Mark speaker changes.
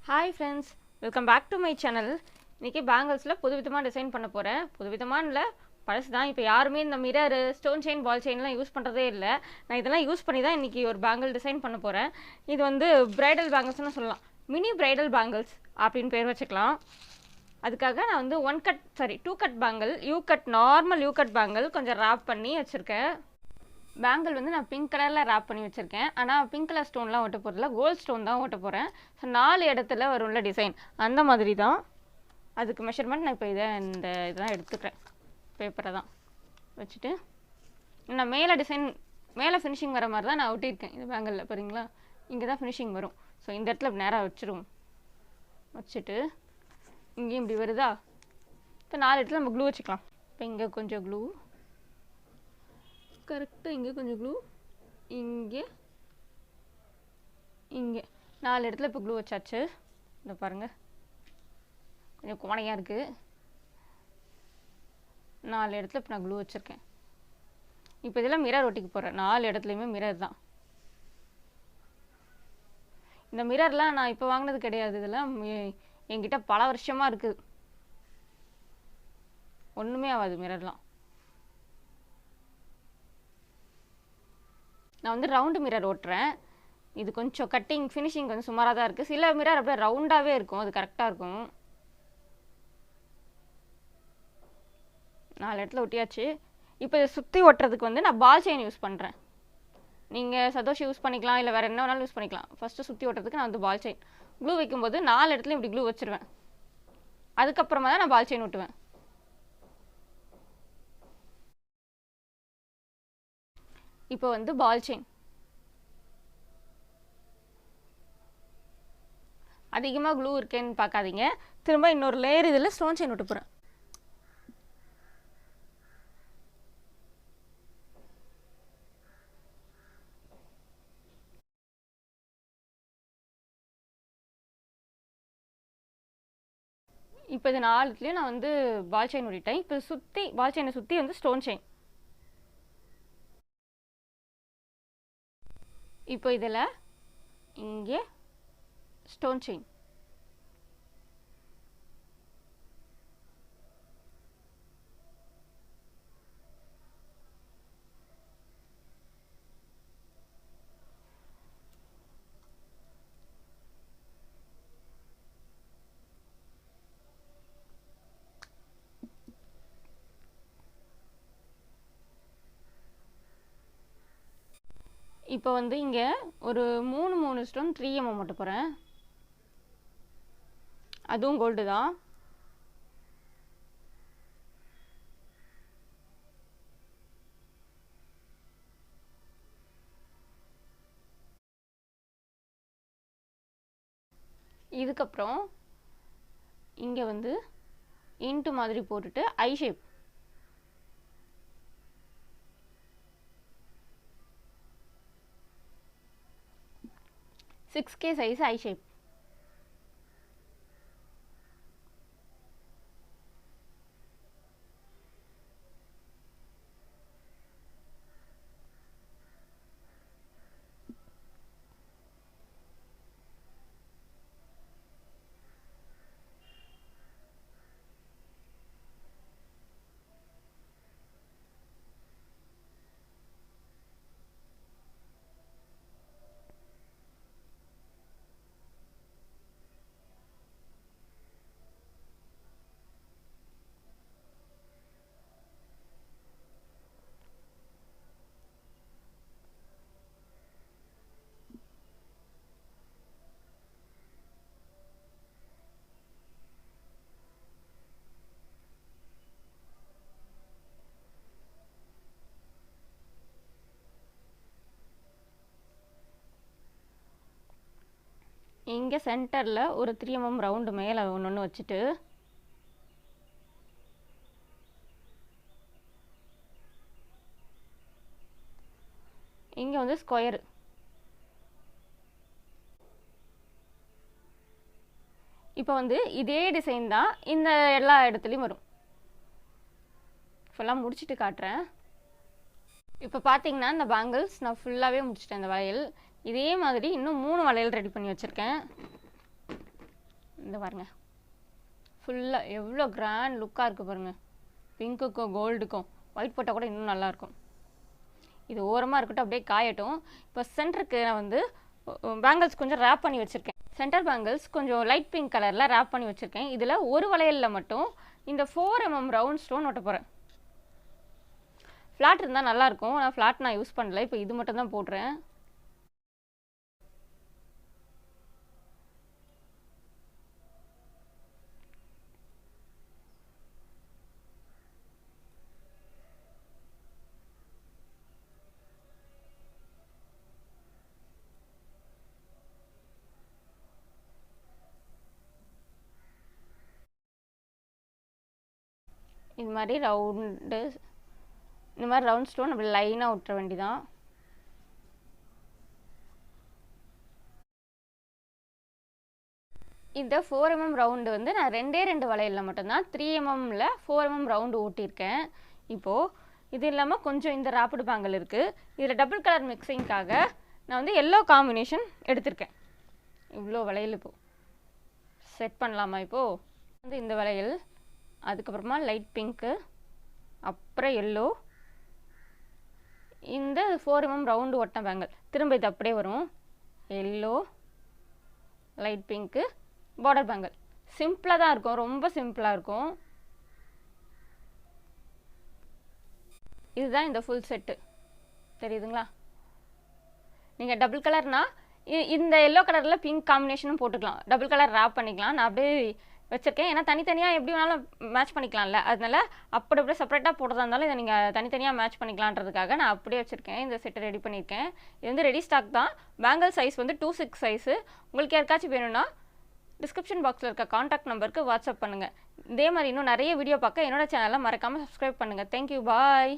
Speaker 1: Hi friends, welcome back to my channel. இன்னைக்கு பேங்கிள்ஸில் புதுவிதமாக design பண்ண போகிறேன். புதுவிதமாக இல்லை, பழசு தான். இப்போ யாருமே இந்த மிரர், ஸ்டோன் செயின், பால் செயின்லாம் யூஸ் பண்ணுறதே இல்லை. நான் இதெல்லாம் யூஸ் பண்ணி தான் இன்றைக்கி ஒரு பேங்கிள் டிசைன் பண்ண போகிறேன். இது வந்து பிரைடல் பேங்கிள்ஸ்னு சொல்லலாம். மினி பிரைடல் பேங்கிள்ஸ் அப்படின்னு பேர் வச்சுக்கலாம். அதுக்காக நான் வந்து 2 cut bangle, normal you cut bangle கொஞ்சம் ரேப் பண்ணி வச்சுருக்கேன். பேங்கிள் வந்து நான் பிங்க் கலரில் ரேப் பண்ணி வச்சுருக்கேன். ஆனால் பிங்க் கலர் ஸ்டோன்லாம் ஓட்ட போகிறதில்ல, கோல்ட் ஸ்டோன் தான் ஓட்ட போகிறேன். ஸோ 4 இடத்துல வரும்ல டிசைன், அந்த மாதிரி தான். அதுக்கு மெஷர்மெண்ட் நான் இப்போ இதெல்லாம் எடுத்துக்கிறேன். பேப்பரை தான் வச்சுட்டு நான் மேலே ஃபினிஷிங் வர மாதிரி தான் நான் ஒட்டியிருக்கேன் இந்த பேங்கிளில். பாருங்களா, இங்கே தான் ஃபினிஷிங் வரும். ஸோ இந்த இடத்துல நேராக வச்சுருவோம். வச்சுட்டு இங்கேயும் இப்படி வருதா. இப்போ 4 இடத்துல நம்ம க்ளூ வச்சுக்கலாம். இப்போ இங்கே கொஞ்சம் க்ளூ, கரெக்டாக இங்கே கொஞ்சம் க்ளூ, இங்கே 4 இடத்துல இப்போ க்ளூ வச்சாச்சு. இந்த பாருங்கள், கொஞ்சம் கோணையாக இருக்குது. 4 இடத்துல இப்போ நான் க்ளூ வச்சுருக்கேன். இப்போ இதெல்லாம் மிரர் ஒட்டிக்க போகிறேன். 4 இடத்துலையுமே மிரர் தான். இந்த மிரர்லாம் நான் இப்போ வாங்கினது கிடையாது. இதெல்லாம் என்கிட்ட பல வருஷமாக இருக்குது. ஒன்றுமே ஆகாது மிரர்லாம். நான் வந்து ரவுண்டு மிரர் ஓட்டுறேன். இது கொஞ்சம் கட்டிங் ஃபினிஷிங் கொஞ்சம் சுமாராக தான் இருக்குது. சில மிரர் அப்படியே ரவுண்டாகவே இருக்கும், அது கரெக்டாக இருக்கும். 4 இடத்துல ஒட்டியாச்சு. இப்போ இதை சுற்றி ஒட்டுறதுக்கு வந்து நான் பால் செயின் யூஸ் பண்ணுறேன். நீங்கள் சதோஷி யூஸ் பண்ணிக்கலாம், இல்லை வேறு என்ன வேணாலும் யூஸ் பண்ணிக்கலாம். ஃபஸ்ட்டு சுற்றி ஒட்டுறதுக்கு நான் வந்து பால் செயின் க்ளூ வைக்கும்போது 4 இடத்துலையும் இப்படி க்ளூ வச்சுருவேன். அதுக்கப்புறமா தான் நான் பால் செயின் ஒட்டுவேன். இப்போ வந்து பால் செயின் அதிகமாக க்ளூ இருக்கேன்னு பார்க்காதீங்க. திரும்ப இன்னொரு லேயர் இதில் ஸ்டோன் செயின் ஒட்ட போகிறேன். இப்போ இது 4த்துலேயும் நான் வந்து பால் செயின் ஒட்டிட்டேன். இப்போ சுற்றி பால் செயினை சுற்றி வந்து ஸ்டோன் செயின். இப்போ இதில் இங்கே ஸ்டோன் செயின். இப்போ வந்து இங்கே ஒரு 3 ஸ்டோன் 3 mm மட்டும் போகிறேன். அதுவும் கோல்டு தான். இதுக்கப்புறம் இங்கே வந்து இன்ட்டு மாதிரி போட்டுட்டு ஐ ஷேப். சிக்ஸ் கே சைஸ் ஐ ஷேப். இங்கே சென்டரில் ஒரு 3 mm ரவுண்டு மேலே ஒன்று வச்சுட்டு இங்கே வந்து ஸ்கொயரு. இப்போ வந்து இதே டிசைன் தான் இந்த எல்லா இடத்துலையும் வரும். ஃபுல்லாக முடிச்சுட்டு காட்டுறேன். இப்போ பார்த்தீங்கன்னா இந்த பேங்கிள்ஸ் நான் ஃபுல்லாகவே முடிச்சிட்டேன். இந்த வளையல் இதே மாதிரி இன்னும் 3 வளையல் ரெடி பண்ணி வச்சுருக்கேன். இந்த பாருங்க ஃபுல்லாக எவ்வளோ கிராண்ட் லுக்காக இருக்குது பாருங்கள். பிங்க்குக்கும் கோல்டுக்கும் ஒயிட் போட்டால் கூட இன்னும் நல்லாயிருக்கும். இது ஓரமாக இருக்கட்டும், அப்படியே காயட்டும். இப்போ சென்டருக்கு நான் வந்து பேங்கிள்ஸ் கொஞ்சம் ரேப் பண்ணி வச்சுருக்கேன். சென்டர் பேங்கிள்ஸ் கொஞ்சம் லைட் பிங்க் கலரில் ரேப் பண்ணி வச்சுருக்கேன். இதில் ஒரு வளையலில் மட்டும் இந்த 4mm ரவுண்ட் ஸ்டோன் ஒட்ட போகிறேன். ஃப்ளாட் இருந்தால் நல்லாயிருக்கும், ஆனால் ஃப்ளாட் நான் யூஸ் பண்ணல. இப்போ இது மட்டும் தான் போடுறேன். இது மாதிரி ரவுண்டு, இந்த மாதிரி ரவுண்ட் ஸ்டோன் அப்படி லைனாக விட்டுற வேண்டிதான். இந்த 4mm ரவுண்டு வந்து நான் 2 வளையலில் மட்டும்தான் 3mmல 4mm ரவுண்டு ஓட்டியிருக்கேன். இப்போது இது இல்லாமல் கொஞ்சம் இந்த ராப்பிடு பேங்கிள் இருக்குது. இதில் டபுள் கலர் மிக்சிங்காக நான் வந்து எல்லோ காம்பினேஷன் எடுத்திருக்கேன். இவ்வளோ வளையல் இப்போது செட் பண்ணலாமா? இப்போது வந்து இந்த வளையல், அதுக்கப்புறமா லைட் பிங்க்கு, அப்புறம் எல்லோ, இந்த 4mm ரவுண்டு ஒட்டின பேங்கிள், திரும்ப இது அப்படியே வரும். Yellow, light pink, border bangle. சிம்பிளாக தான் இருக்கும், ரொம்ப சிம்பிளாக இருக்கும். இதுதான் இந்த ஃபுல் செட்டு. தெரியுதுங்களா? நீங்கள் டபுள் கலர்னால் இந்த எல்லோ கலரில் பிங்க் காம்பினேஷனும் போட்டுக்கலாம், டபுள் கலர் ரேப் பண்ணிக்கலாம். நான் அப்படியே வச்சுருக்கேன், ஏன்னா தனித்தனியாக எப்படி வேணாலும் மேட்ச் பண்ணிக்கலாம்ல. அதனால அப்படியே செப்பரேட்டாக போடுறதா இருந்தாலும் இதை நீங்கள் தனித்தனியாக மேட்ச் பண்ணிக்கலான்றதுக்காக நான் அப்படியே வச்சுருக்கேன். இந்த செட்டை ரெடி பண்ணியிருக்கேன். இது வந்து ரெடி ஸ்டாக் தான். பேங்கிள் சைஸ் வந்து 2/6 சைஸு. உங்களுக்கு யாருக்காச்சும் வேணும்னா டிஸ்கிரிப்ஷன் பாக்ஸில் இருக்க காண்டாக்ட் நம்பருக்கு வாட்ஸ்அப் பண்ணுங்கள். இதே மாதிரி இன்னும் நிறைய வீடியோ பார்க்க என்னோட சேனலை மறக்காமல் சப்ஸ்கிரைப் பண்ணுங்கள். தேங்க்யூ, பாய்.